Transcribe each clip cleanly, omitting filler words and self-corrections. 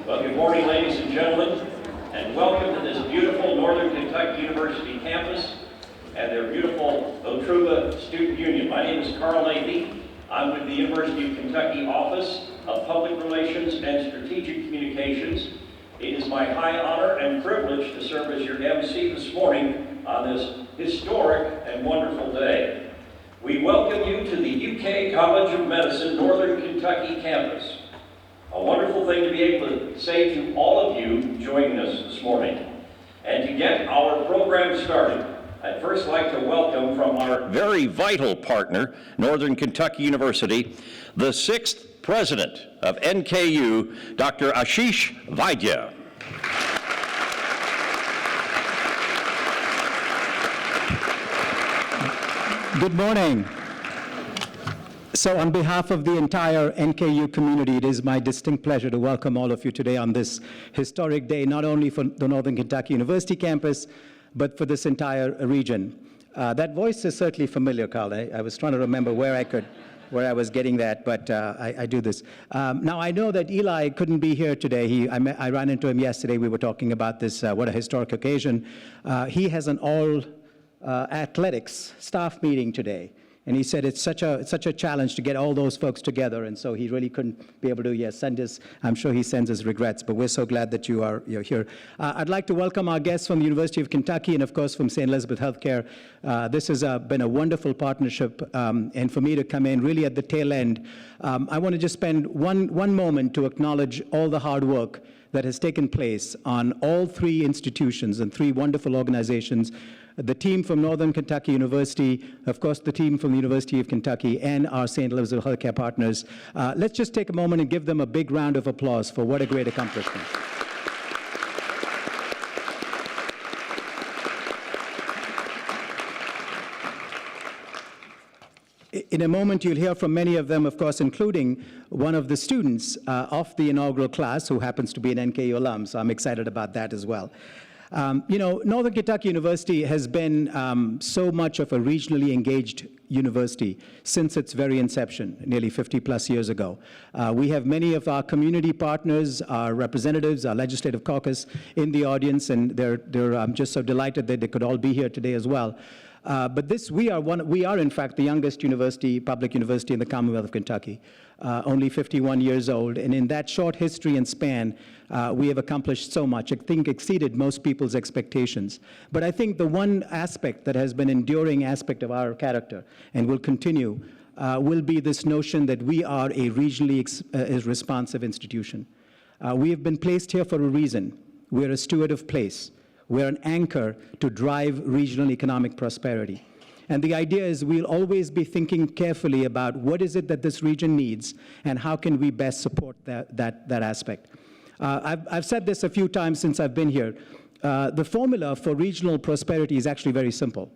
Well, good morning, ladies and gentlemen, and welcome to this beautiful Northern Kentucky University campus and their beautiful Otruba Student Union. My name is Carl Navy. I'm with the University of Kentucky Office of Public Relations and Strategic Communications. It is my high honor and privilege to serve as your MC this morning on this historic and wonderful day. We welcome you to the UK College of Medicine Northern Kentucky campus. A wonderful thing to be able to say to all of you joining us this morning. And to get our program started, I'd first like to welcome from our very vital partner, Northern Kentucky University, the 6th president of NKU, Dr. Ashish Vaidya. Good morning. So on behalf of the entire NKU community, it is my distinct pleasure to welcome all of you today on this historic day, not only for the Northern Kentucky University campus, but for this entire region. That voice is certainly familiar, Carl. I was trying to remember where I was getting that, but I do this. Now, I know that Eli couldn't be here today. I ran into him yesterday. We were talking about this, what a historic occasion. He has an all athletics staff meeting today. And he said it's such a challenge to get all those folks together, and so he really couldn't be able to send his, I'm sure he sends his regrets, but we're so glad that you're here. I'd like to welcome our guests from the University of Kentucky and of course from St. Elizabeth Healthcare. This has been a wonderful partnership, and for me to come in really at the tail end, I want to just spend one moment to acknowledge all the hard work that has taken place on all three institutions and three wonderful organizations. The team from Northern Kentucky University, of course the team from the University of Kentucky, and our St. Elizabeth Healthcare partners. Let's just take a moment and give them a big round of applause for what a great accomplishment. In a moment, you'll hear from many of them, of course, including one of the students of the inaugural class who happens to be an NKU alum, so I'm excited about that as well. Northern Kentucky University has been so much of a regionally engaged university since its very inception, nearly 50 plus years ago. We have many of our community partners, our representatives, our legislative caucus in the audience, and I'm just so delighted that they could all be here today as well. But we are in fact the youngest public university in the Commonwealth of Kentucky, only 51 years old, and in that short history and span, we have accomplished so much. I think exceeded most people's expectations. But I think the one aspect that has been enduring aspect of our character and will continue will be this notion that we are a regionally responsive institution. We have been placed here for a reason. We're a steward of place. We're an anchor to drive regional economic prosperity. And the idea is we'll always be thinking carefully about what is it that this region needs and how can we best support that aspect. I've said this a few times since I've been here. The formula for regional prosperity is actually very simple.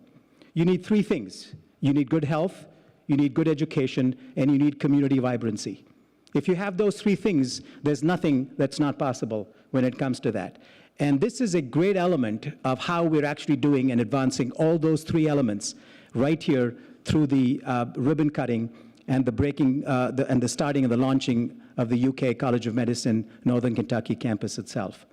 You need three things. You need good health, you need good education, and you need community vibrancy. If you have those three things, there's nothing that's not possible when it comes to that. And this is a great element of how we're actually doing and advancing all those three elements right here through the ribbon cutting and the breaking and the starting and the launching of the UK College of Medicine Northern Kentucky campus itself.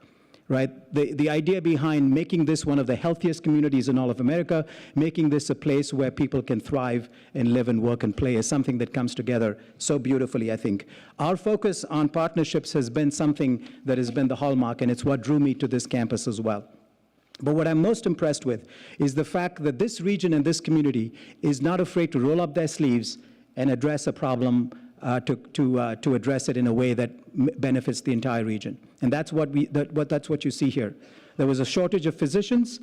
Right? The idea behind making this one of the healthiest communities in all of America, making this a place where people can thrive and live and work and play is something that comes together so beautifully, I think. Our focus on partnerships has been something that has been the hallmark, and it's what drew me to this campus as well. But what I'm most impressed with is the fact that this region and this community is not afraid to roll up their sleeves and address a problem to address it in a way that benefits the entire region. And that's what you see here. There was a shortage of physicians,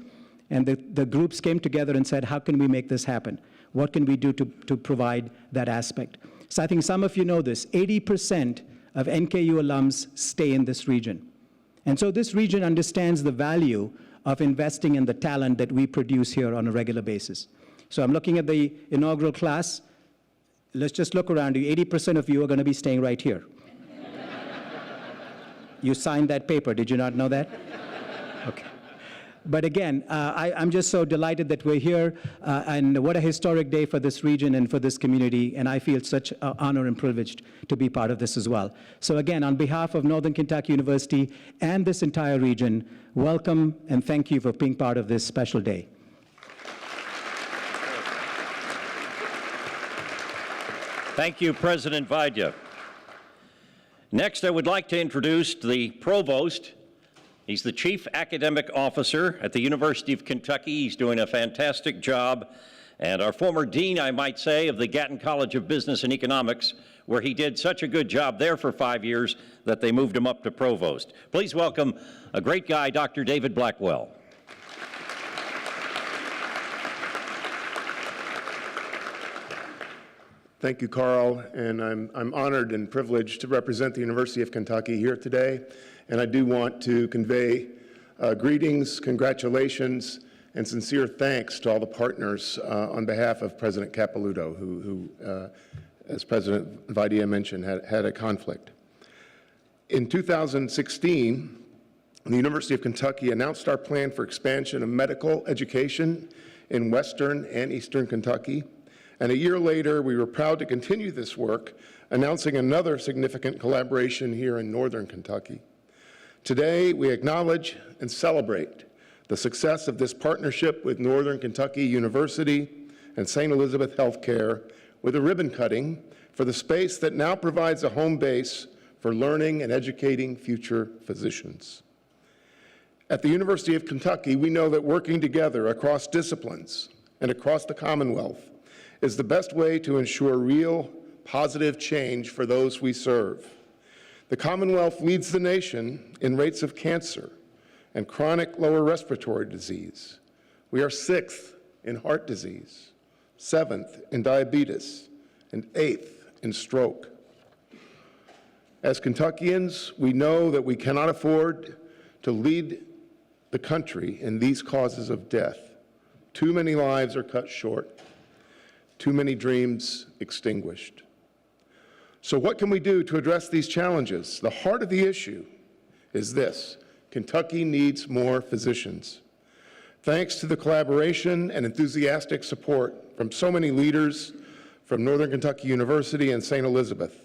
and the groups came together and said, how can we make this happen? What can we do to provide that aspect? So I think some of you know this. 80% of NKU alums stay in this region. And so this region understands the value of investing in the talent that we produce here on a regular basis. So I'm looking at the inaugural class. Let's just look around you. 80% of you are going to be staying right here. You signed that paper. Did you not know that? Okay. But again, I'm just so delighted that we're here, and what a historic day for this region and for this community, and I feel such honor and privileged to be part of this as well. So again, on behalf of Northern Kentucky University and this entire region, welcome and thank you for being part of this special day. Thank you, President Vaidya. Next, I would like to introduce the Provost. He's the Chief Academic Officer at the University of Kentucky. He's doing a fantastic job. And our former Dean, I might say, of the Gatton College of Business and Economics, where he did such a good job there for 5 years that they moved him up to Provost. Please welcome a great guy, Dr. David Blackwell. Thank you, Carl, and I'm honored and privileged to represent the University of Kentucky here today, and I do want to convey greetings, congratulations, and sincere thanks to all the partners on behalf of President Capilouto, who as President Vaidya mentioned, had a conflict. In 2016, the University of Kentucky announced our plan for expansion of medical education in Western and Eastern Kentucky. And a year later, we were proud to continue this work, announcing another significant collaboration here in Northern Kentucky. Today, we acknowledge and celebrate the success of this partnership with Northern Kentucky University and St. Elizabeth Healthcare with a ribbon cutting for the space that now provides a home base for learning and educating future physicians. At the University of Kentucky, we know that working together across disciplines and across the Commonwealth is the best way to ensure real, positive change for those we serve. The Commonwealth leads the nation in rates of cancer and chronic lower respiratory disease. We are 6th in heart disease, 7th in diabetes, and 8th in stroke. As Kentuckians, we know that we cannot afford to lead the country in these causes of death. Too many lives are cut short. Too many dreams extinguished. So what can we do to address these challenges? The heart of the issue is this: Kentucky needs more physicians. Thanks to the collaboration and enthusiastic support from so many leaders from Northern Kentucky University and St. Elizabeth,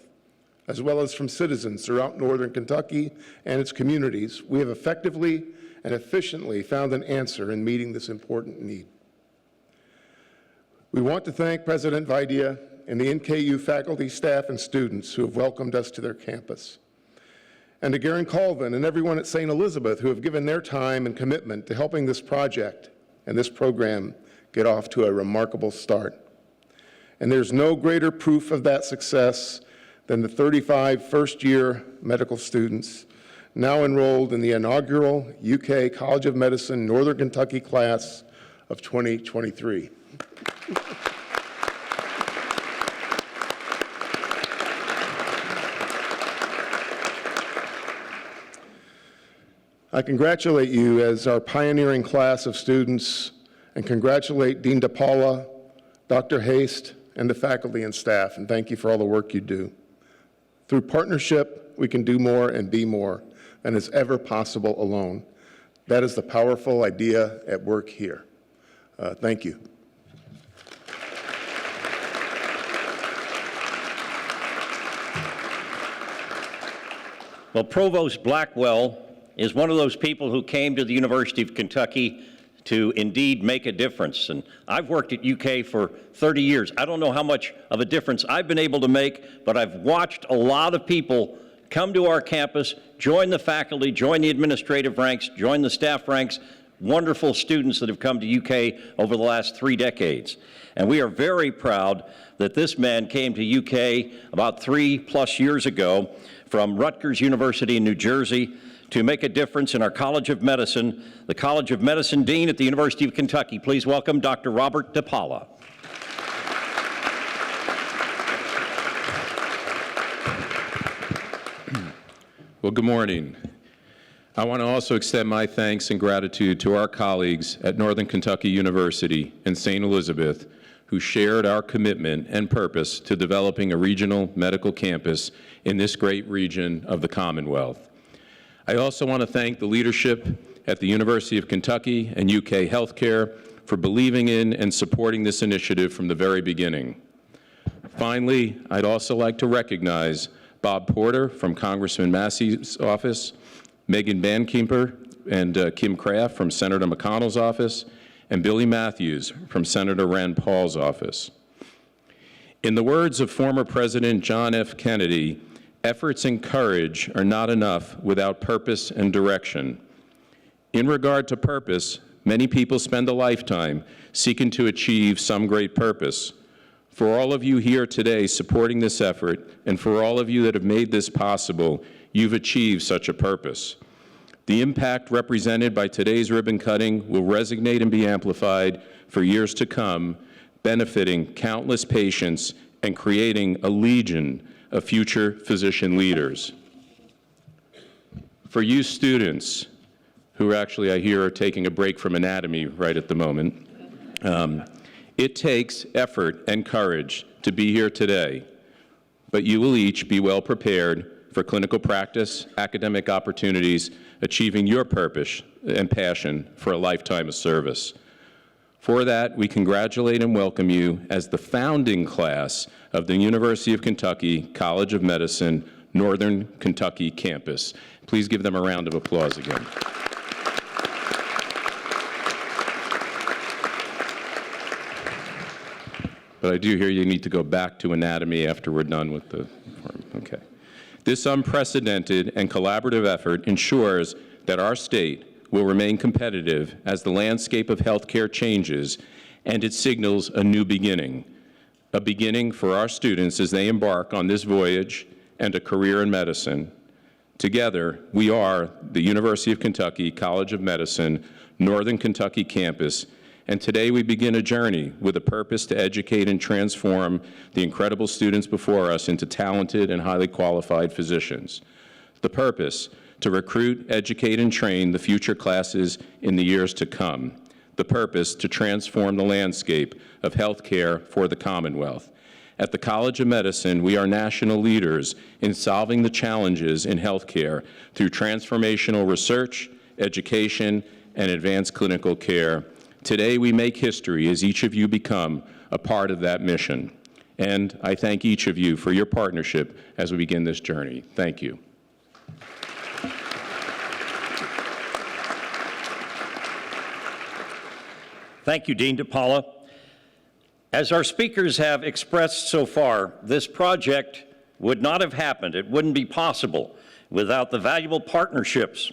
as well as from citizens throughout Northern Kentucky and its communities, we have effectively and efficiently found an answer in meeting this important need. We want to thank President Vaidya and the NKU faculty, staff, and students who have welcomed us to their campus, and to Garin Colvin and everyone at St. Elizabeth who have given their time and commitment to helping this project and this program get off to a remarkable start. And there's no greater proof of that success than the 35 first-year medical students now enrolled in the inaugural UK College of Medicine Northern Kentucky class of 2023. I congratulate you as our pioneering class of students and congratulate Dean DePaula, Dr. Haste, and the faculty and staff, and thank you for all the work you do. Through partnership, we can do more and be more than is ever possible alone. That is the powerful idea at work here. Thank you. Well, Provost Blackwell is one of those people who came to the University of Kentucky to indeed make a difference. And I've worked at UK for 30 years. I don't know how much of a difference I've been able to make, but I've watched a lot of people come to our campus, join the faculty, join the administrative ranks, join the staff ranks, wonderful students that have come to UK over the last 3 decades. And we are very proud that this man came to UK about 3+ years ago from Rutgers University in New Jersey to make a difference in our College of Medicine, the College of Medicine Dean at the University of Kentucky. Please welcome Dr. Robert DePaula. Well, good morning. I want to also extend my thanks and gratitude to our colleagues at Northern Kentucky University and St. Elizabeth who shared our commitment and purpose to developing a regional medical campus in this great region of the Commonwealth. I also want to thank the leadership at the University of Kentucky and UK Healthcare for believing in and supporting this initiative from the very beginning. Finally, I'd also like to recognize Bob Porter from Congressman Massey's office, Megan Bankeeper and Kim Kraft from Senator McConnell's office, and Billy Matthews from Senator Rand Paul's office. In the words of former President John F. Kennedy, efforts and courage are not enough without purpose and direction. In regard to purpose, many people spend a lifetime seeking to achieve some great purpose. For all of you here today supporting this effort, and for all of you that have made this possible, you've achieved such a purpose. The impact represented by today's ribbon cutting will resonate and be amplified for years to come, benefiting countless patients and creating a legion of future physician leaders. For you students, who actually I hear are taking a break from anatomy right at the moment, it takes effort and courage to be here today, but you will each be well prepared for clinical practice, academic opportunities, achieving your purpose and passion for a lifetime of service. For that, we congratulate and welcome you as the founding class of the University of Kentucky College of Medicine, Northern Kentucky campus. Please give them a round of applause again. But I do hear you need to go back to anatomy after we're done with the form. Okay. This unprecedented and collaborative effort ensures that our state will remain competitive as the landscape of healthcare changes, and it signals a new beginning, a beginning for our students as they embark on this voyage and a career in medicine. Together, we are the University of Kentucky College of Medicine, Northern Kentucky campus, and today we begin a journey with a purpose to educate and transform the incredible students before us into talented and highly qualified physicians. The purpose, to recruit, educate, and train the future classes in the years to come. The purpose, to transform the landscape of healthcare for the Commonwealth. At the College of Medicine, we are national leaders in solving the challenges in healthcare through transformational research, education, and advanced clinical care. Today, we make history as each of you become a part of that mission. And I thank each of you for your partnership as we begin this journey. Thank you. Thank you, Dean DePaula. As our speakers have expressed so far, this project would not have happened. It wouldn't be possible without the valuable partnerships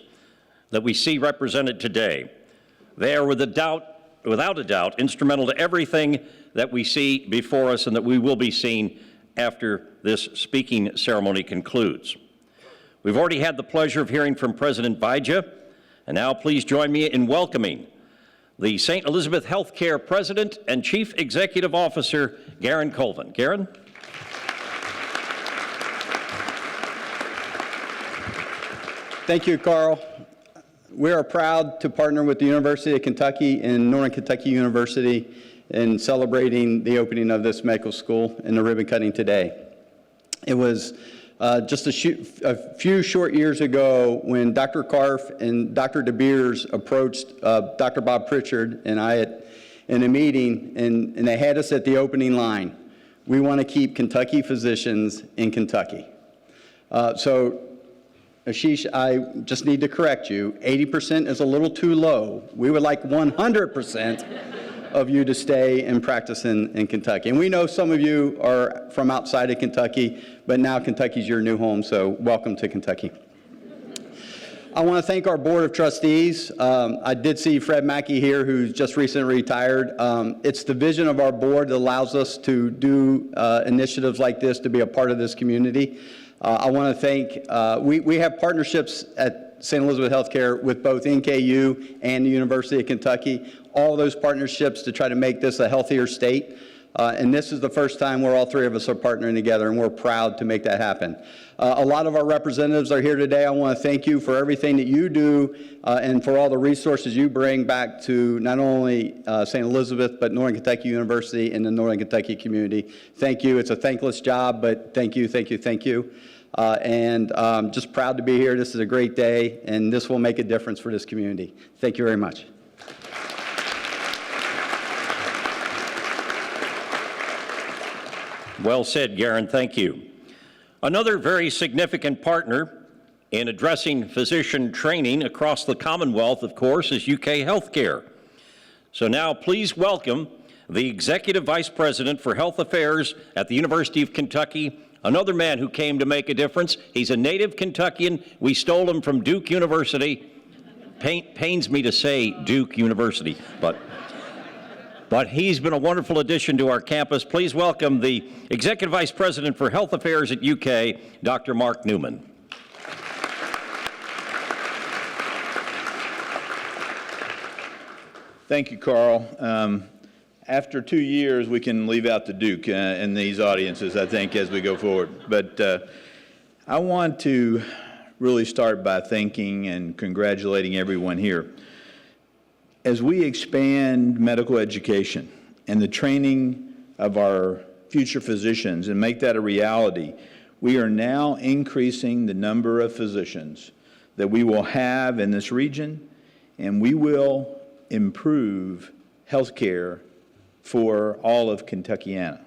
that we see represented today. They are without a doubt, instrumental to everything that we see before us and that we will be seeing after this speaking ceremony concludes. We've already had the pleasure of hearing from President Bija, and now please join me in welcoming the St. Elizabeth Healthcare President and Chief Executive Officer, Garin Colvin. Garin? Thank you, Carl. We are proud to partner with the University of Kentucky and Northern Kentucky University in celebrating the opening of this medical school and the ribbon cutting today. It was just a few short years ago when Dr. Karff and Dr. De Beers approached Dr. Bob Pritchard and I in a meeting, and they had us at the opening line. We want to keep Kentucky physicians in Kentucky. So, Ashish, I just need to correct you. 80% is a little too low. We would like 100% of you to stay and practice in Kentucky. And we know some of you are from outside of Kentucky, but now Kentucky's your new home, so welcome to Kentucky. I want to thank our Board of Trustees. I did see Fred Mackey here, who's just recently retired. It's the vision of our board that allows us to do initiatives like this, to be a part of this community. I want to thank, we have partnerships at St. Elizabeth Healthcare with both NKU and the University of Kentucky, all those partnerships to try to make this a healthier state. And this is the first time where all three of us are partnering together, and we're proud to make that happen. A lot of our representatives are here today. I want to thank you for everything that you do and for all the resources you bring back to not only St. Elizabeth, but Northern Kentucky University and the Northern Kentucky community. Thank you. It's a thankless job, but thank you, thank you, thank you. and just proud to be here. This is a great day, and this will make a difference for this community. Thank you very much. Well said, Garin. Thank you. Another very significant partner in addressing physician training across the Commonwealth, of course, is UK Healthcare. So now please welcome the Executive Vice President for Health Affairs at the University of Kentucky, another man who came to make a difference. He's a native Kentuckian. We stole him from Duke University. Pains me to say Duke University, but he's been a wonderful addition to our campus. Please welcome the Executive Vice President for Health Affairs at UK, Dr. Mark Newman. Thank you, Carl. After 2 years, we can leave out the Duke in these audiences, I think, as we go forward. But I want to really start by thanking and congratulating everyone here. As we expand medical education and the training of our future physicians and make that a reality, we are now increasing the number of physicians that we will have in this region, and we will improve health care for all of Kentuckiana.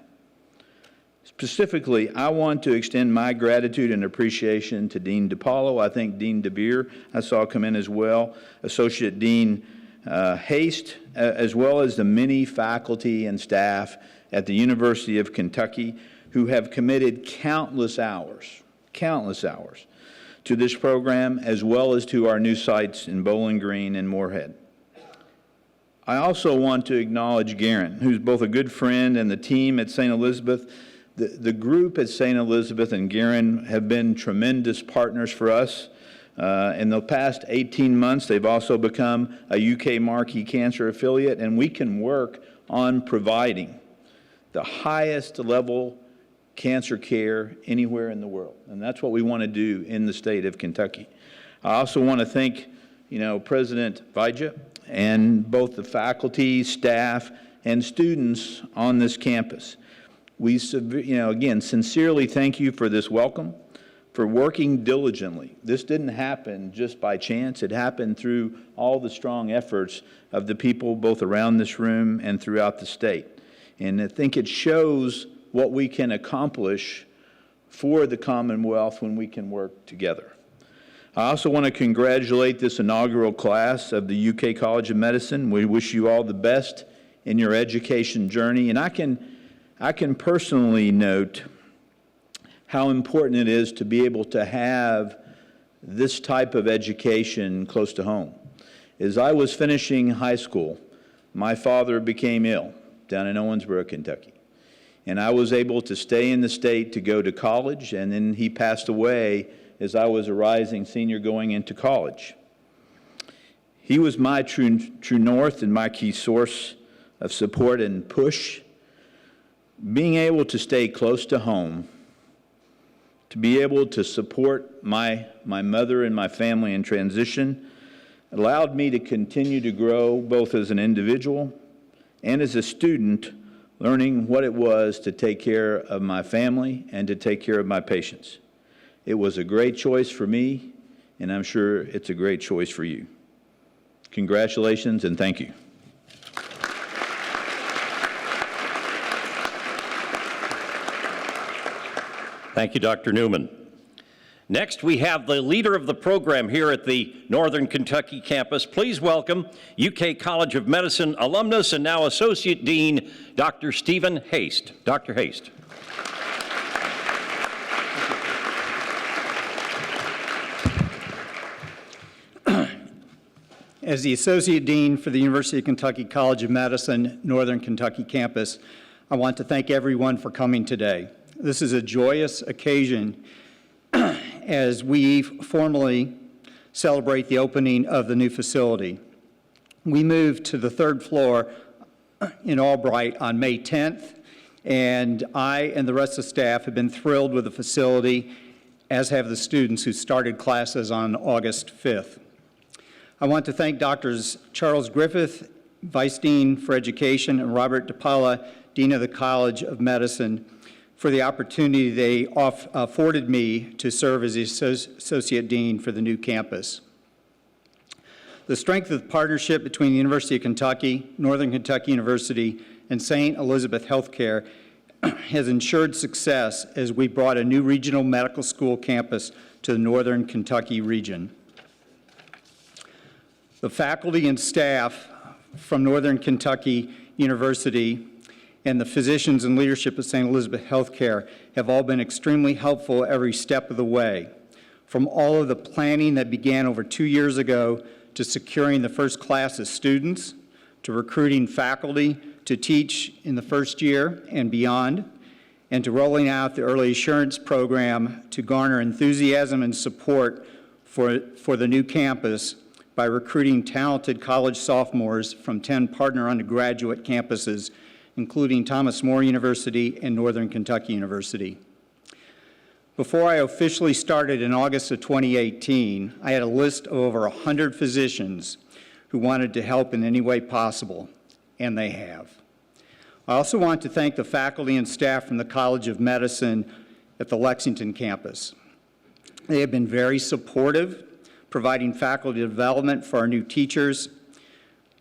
Specifically, I want to extend my gratitude and appreciation to Dean DiPaolo. I think Dean DeBeer I saw come in as well, Associate Dean Haste, as well as the many faculty and staff at the University of Kentucky who have committed countless hours to this program, as well as to our new sites in Bowling Green and Moorhead. I also want to acknowledge Garin, who's both a good friend, and the team at St. Elizabeth. The group at St. Elizabeth and Garin have been tremendous partners for us. In the past 18 months, they've also become a UK Marquee Cancer affiliate, and we can work on providing the highest level cancer care anywhere in the world. And that's what we want to do in the state of Kentucky. I also want to thank, President Vijay and both the faculty, staff, and students on this campus. We, again, sincerely thank you for this welcome, for working diligently. This didn't happen just by chance. It happened through all the strong efforts of the people both around this room and throughout the state. And I think it shows what we can accomplish for the Commonwealth when we can work together. I also want to congratulate this inaugural class of the UK College of Medicine. We wish you all the best in your education journey. And I can personally note how important it is to be able to have this type of education close to home. As I was finishing high school, my father became ill down in Owensboro, Kentucky. And I was able to stay in the state to go to college, and then he passed away as I was a rising senior going into college. He was my true north and my key source of support and push. Being able to stay close to home, to be able to support my mother and my family in transition, allowed me to continue to grow both as an individual and as a student, learning what it was to take care of my family and to take care of my patients. It was a great choice for me, and I'm sure it's a great choice for you. Congratulations and thank you. Thank you, Dr. Newman. Next, we have the leader of the program here at the Northern Kentucky campus. Please welcome UK College of Medicine alumnus and now Associate Dean, Dr. Stephen Haste. Dr. Haste. As the Associate Dean for the University of Kentucky College of Medicine, Northern Kentucky campus, I want to thank everyone for coming today. This is a joyous occasion as we formally celebrate the opening of the new facility. We moved to the third floor in Albright on May 10th, and I and the rest of the staff have been thrilled with the facility, as have the students who started classes on August 5th. I want to thank Drs. Charles Griffith, Vice Dean for Education, and Robert DiPaolo, Dean of the College of Medicine, for the opportunity they afforded me to serve as the Associate Dean for the new campus. The strength of the partnership between the University of Kentucky, Northern Kentucky University, and St. Elizabeth Healthcare has ensured success as we brought a new regional medical school campus to the Northern Kentucky region. The faculty and staff from Northern Kentucky University and the physicians and leadership of St. Elizabeth Healthcare have all been extremely helpful every step of the way, from all of the planning that began over 2 years ago to securing the first class of students, to recruiting faculty to teach in the first year and beyond, and to rolling out the early assurance program to garner enthusiasm and support for the new campus by recruiting talented college sophomores from 10 partner undergraduate campuses, including Thomas More University and Northern Kentucky University. Before I officially started in August of 2018, I had a list of over 100 physicians who wanted to help in any way possible, and they have. I also want to thank the faculty and staff from the College of Medicine at the Lexington campus. They have been very supportive, providing faculty development for our new teachers,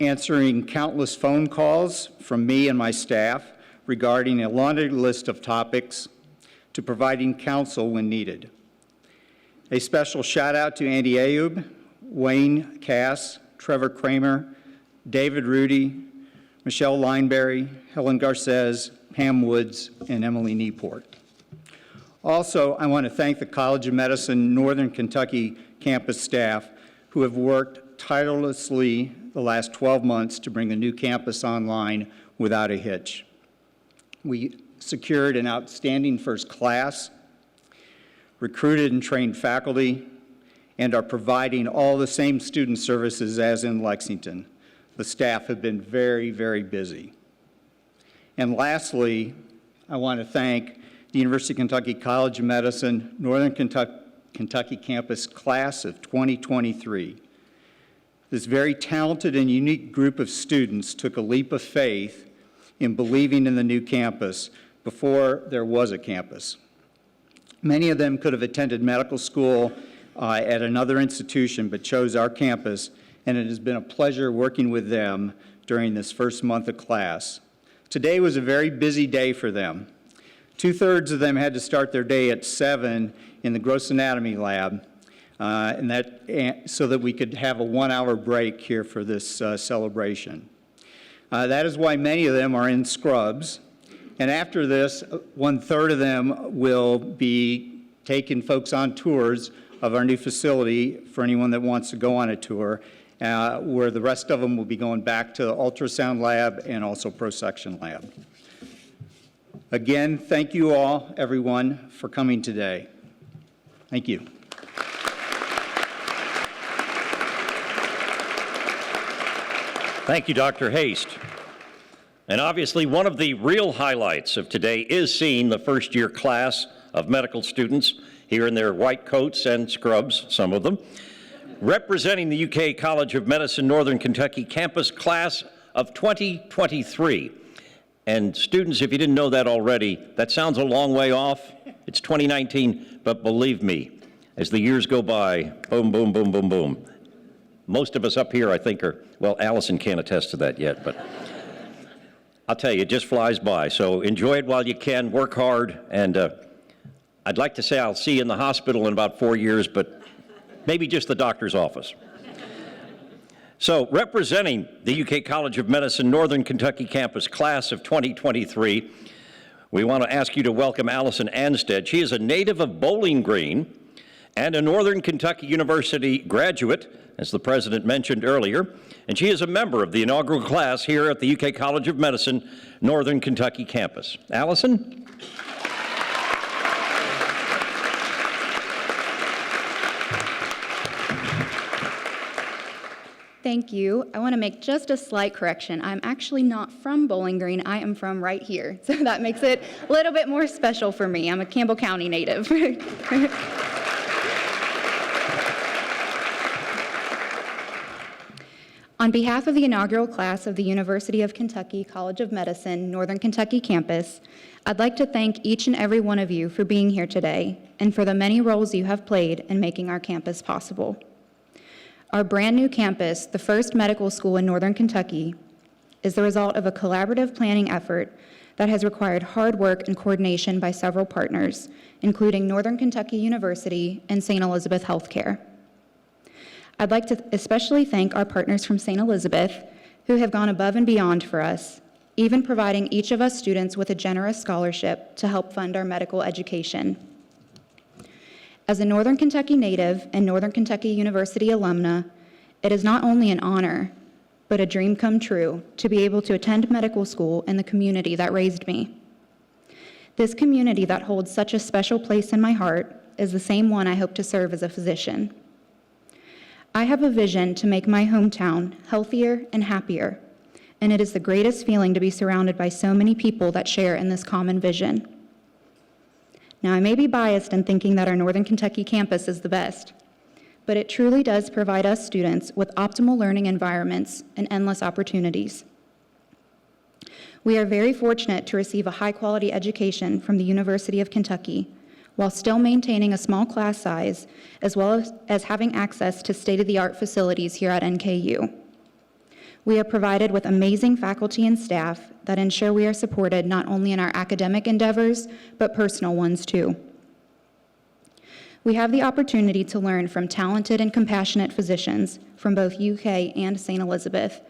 answering countless phone calls from me and my staff regarding a laundry list of topics, to providing counsel when needed. A special shout out to Andy Ayub, Wayne Cass, Trevor Kramer, David Rudy, Michelle Lineberry, Helen Garces, Pam Woods, and Emily Nieport. Also, I want to thank the College of Medicine Northern Kentucky campus staff who have worked tirelessly the last 12 months to bring the new campus online without a hitch. We secured an outstanding first class, recruited and trained faculty, and are providing all the same student services as in Lexington. The staff have been very, very busy. And lastly, I want to thank the University of Kentucky College of Medicine Northern Kentucky campus class of 2023. This very talented and unique group of students took a leap of faith in believing in the new campus before there was a campus. Many of them could have attended medical school at another institution, but chose our campus, and it has been a pleasure working with them during this first month of class. Today was a very busy day for them. 2/3 of them had to start their day at 7 in the gross anatomy lab, so that we could have a 1-hour break here for this celebration. That is why many of them are in scrubs. And after this, 1/3 of them will be taking folks on tours of our new facility for anyone that wants to go on a tour, where the rest of them will be going back to the ultrasound lab and also prosection lab. Again, thank you all, everyone, for coming today. Thank you. Thank you, Dr. Haste. And obviously, one of the real highlights of today is seeing the first-year class of medical students here in their white coats and scrubs, some of them, representing the UK College of Medicine Northern Kentucky campus class of 2023. And students, if you didn't know that already, that sounds a long way off. It's 2019, but believe me, as the years go by, boom, boom, boom, boom, boom. Most of us up here, I think, are, well, Alison can't attest to that yet, but I'll tell you, it just flies by. So enjoy it while you can, work hard, and I'd like to say I'll see you in the hospital in about 4 years, but maybe just the doctor's office. So representing the UK College of Medicine Northern Kentucky campus class of 2023, we want to ask you to welcome Alison Anstead. She is a native of Bowling Green and a Northern Kentucky University graduate, as the president mentioned earlier, and she is a member of the inaugural class here at the UK College of Medicine Northern Kentucky campus. Alison? Thank you. I want to make just a slight correction. I'm actually not from Bowling Green. I am from right here. So that makes it a little bit more special for me. I'm a Campbell County native. On On behalf of the inaugural class of the University of Kentucky College of Medicine, Northern Kentucky campus, I'd like to thank each and every one of you for being here today and for the many roles you have played in making our campus possible. Our brand new campus, the first medical school in Northern Kentucky, is the result of a collaborative planning effort that has required hard work and coordination by several partners, including Northern Kentucky University and St. Elizabeth Healthcare. I'd like to especially thank our partners from St. Elizabeth, who have gone above and beyond for us, even providing each of us students with a generous scholarship to help fund our medical education. As a Northern Kentucky native and Northern Kentucky University alumna, it is not only an honor, but a dream come true to be able to attend medical school in the community that raised me. This community that holds such a special place in my heart is the same one I hope to serve as a physician. I have a vision to make my hometown healthier and happier, and it is the greatest feeling to be surrounded by so many people that share in this common vision. Now, I may be biased in thinking that our Northern Kentucky campus is the best, but it truly does provide us students with optimal learning environments and endless opportunities. We are very fortunate to receive a high-quality education from the University of Kentucky, while still maintaining a small class size, as well as having access to state-of-the-art facilities here at NKU. We are provided with amazing faculty and staff that ensure we are supported not only in our academic endeavors, but personal ones too. We have the opportunity to learn from talented and compassionate physicians from both UK and St. Elizabeth,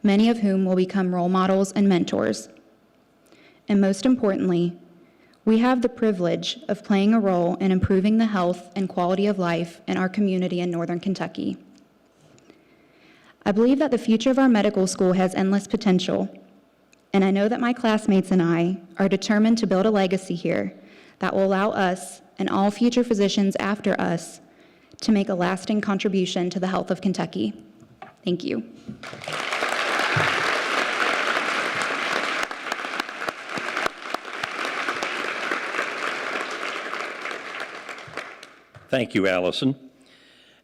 many of whom will become role models and mentors. And most importantly, we have the privilege of playing a role in improving the health and quality of life in our community in Northern Kentucky. I believe that the future of our medical school has endless potential, and I know that my classmates and I are determined to build a legacy here that will allow us and all future physicians after us to make a lasting contribution to the health of Kentucky. Thank you. Thank you, Allison.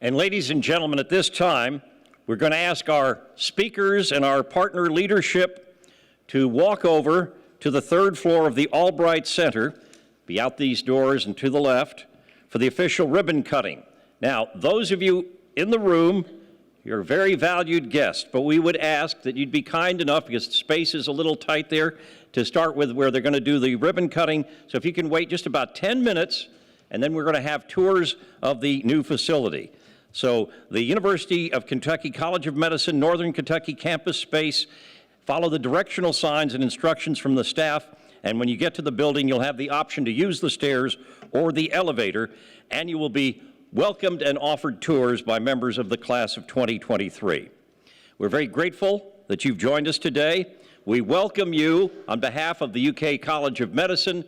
And ladies and gentlemen, at this time, we're going to ask our speakers and our partner leadership to walk over to the third floor of the Albright Center, be out these doors and to the left, for the official ribbon cutting. Now, those of you in the room, you're very valued guests, but we would ask that you'd be kind enough, because the space is a little tight there, to start with where they're going to do the ribbon cutting. So if you can wait just about 10 minutes, and then we're going to have tours of the new facility. So the University of Kentucky College of Medicine, Northern Kentucky campus space, follow the directional signs and instructions from the staff, and when you get to the building, you'll have the option to use the stairs or the elevator, and you will be welcomed and offered tours by members of the class of 2023. We're very grateful that you've joined us today. We welcome you on behalf of the UK College of Medicine,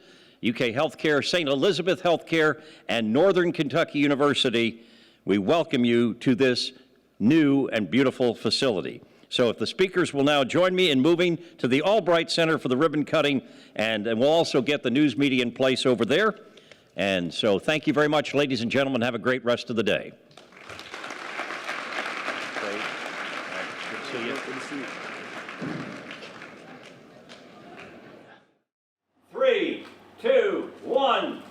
UK Healthcare, St. Elizabeth Healthcare, and Northern Kentucky University. We welcome you to this new and beautiful facility. So if the speakers will now join me in moving to the Albright Center for the ribbon cutting, and we'll also get the news media in place over there. And so thank you very much, ladies and gentlemen. Have a great rest of the day. Great. Good to see you. Good to see you. 3, 2, 1.